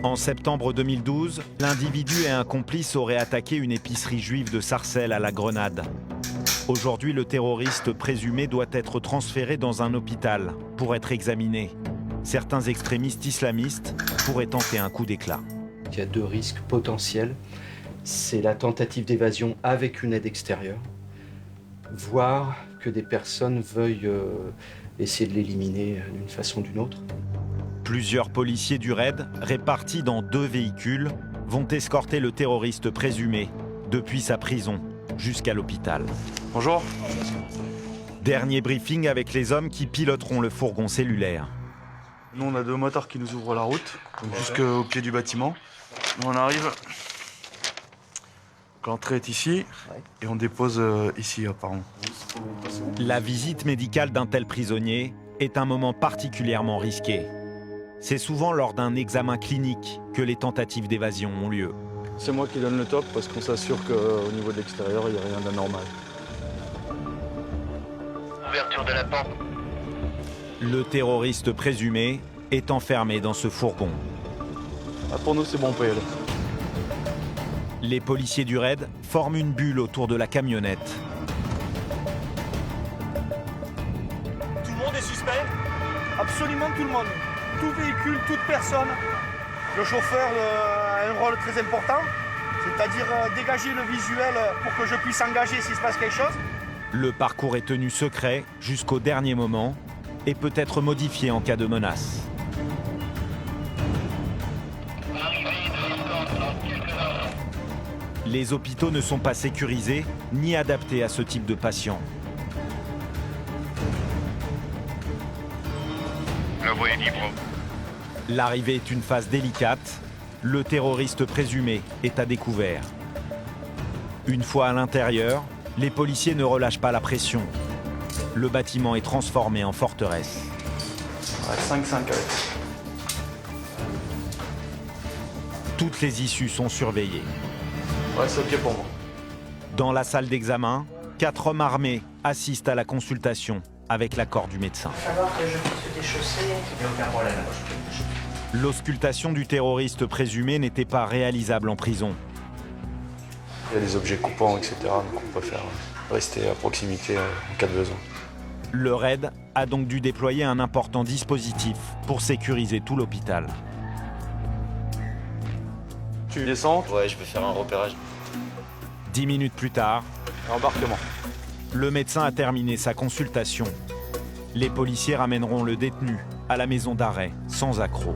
En septembre 2012, l'individu et un complice auraient attaqué une épicerie juive de Sarcelles à la Grenade. Aujourd'hui, le terroriste présumé doit être transféré dans un hôpital pour être examiné. Certains extrémistes islamistes pourraient tenter un coup d'éclat. Il y a deux risques potentiels. C'est la tentative d'évasion avec une aide extérieure, voire que des personnes veuillent essayer de l'éliminer d'une façon ou d'une autre. Plusieurs policiers du raid, répartis dans 2 véhicules, vont escorter le terroriste présumé depuis sa prison jusqu'à l'hôpital. Bonjour. Dernier briefing avec les hommes qui piloteront le fourgon cellulaire. Nous, on a 2 motards qui nous ouvrent la route, jusqu'au pied du bâtiment. Nous, on arrive. L'entrée est ici, et on dépose ici, apparemment. La visite médicale d'un tel prisonnier est un moment particulièrement risqué. C'est souvent lors d'un examen clinique que les tentatives d'évasion ont lieu. C'est moi qui donne le top, parce qu'on s'assure qu'au niveau de l'extérieur, il n'y a rien d'anormal. Ouverture de la porte. Le terroriste présumé est enfermé dans ce fourgon. Ah, pour nous, c'est bon, on peut y aller. Les policiers du raid forment une bulle autour de la camionnette. Tout le monde est suspect? Absolument tout le monde. Tout véhicule, toute personne. Le chauffeur a un rôle très important, c'est-à-dire dégager le visuel pour que je puisse engager s'il se passe quelque chose. Le parcours est tenu secret jusqu'au dernier moment et peut être modifié en cas de menace. Les hôpitaux ne sont pas sécurisés ni adaptés à ce type de patient. La voie est libre. L'arrivée est une phase délicate. Le terroriste présumé est à découvert. Une fois à l'intérieur, les policiers ne relâchent pas la pression. Le bâtiment est transformé en forteresse. Ouais, 5-5 avec. Toutes les issues sont surveillées. Ouais, c'est ok pour moi. Dans la salle d'examen, 4 hommes armés assistent à la consultation avec l'accord du médecin. Il va falloir que je puisse te déchausser. Il n'y a aucun problème. L'auscultation du terroriste présumé n'était pas réalisable en prison. Il y a des objets coupants, etc. Donc on préfère rester à proximité en cas de besoin. Le raid a donc dû déployer un important dispositif pour sécuriser tout l'hôpital. Tu descends? Ouais, je vais faire un repérage. 10 minutes plus tard, Embarquement. le médecin a terminé sa consultation. Les policiers ramèneront le détenu à la maison d'arrêt sans accroc.